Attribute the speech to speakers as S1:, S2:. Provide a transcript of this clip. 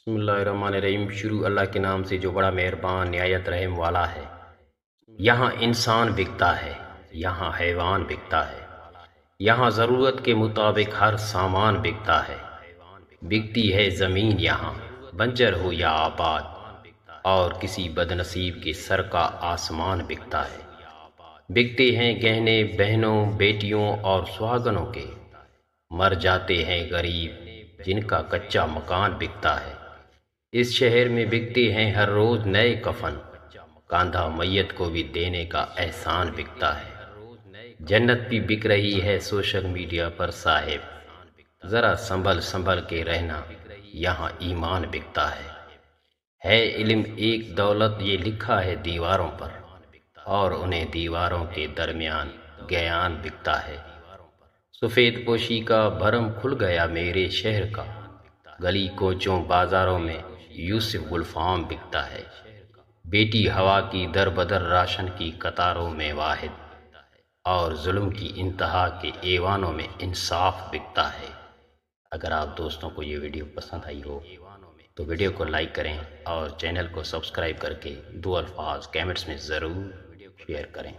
S1: बिस्मिल्लाहिर्रहमानिर्रहीम। शुरू अल्लाह के नाम से जो बड़ा मेहरबान निहायत रहम वाला है। यहाँ इंसान बिकता है, यहाँ हैवान बिकता है, यहाँ ज़रूरत के मुताबिक हर सामान बिकता है। बिकती है ज़मीन यहाँ, बंजर हो या आबाद, और किसी बदनसीब के सर का आसमान बिकता है। बिकते हैं गहने बहनों बेटियों और सुहागनों के, मर जाते हैं गरीब जिनका कच्चा मकान बिकता है। इस शहर में बिकते हैं हर रोज नए कफन, कांधा मैयत को भी देने का एहसान बिकता है। जन्नत भी बिक रही है सोशल मीडिया पर साहिब, ज़रा संभल संभल के रहना, यहाँ ईमान बिकता है इल्म एक दौलत ये लिखा है दीवारों पर, और उन्हें दीवारों के दरमियान ज्ञान बिकता है। सफ़ेद पोशी का भरम खुल गया मेरे शहर का, गली कोचों बाजारों में यूसुफ गुलफाम बिकता है। बेटी हवा की दर बदर राशन की कतारों में वाहिद, और जुल्म की इंतहा के ऐवानों में इंसाफ बिकता है। अगर आप दोस्तों को ये वीडियो पसंद आई हो तो वीडियो को लाइक करें और चैनल को सब्सक्राइब करके दो अल्फाज कमेंट्स में ज़रूर शेयर करें।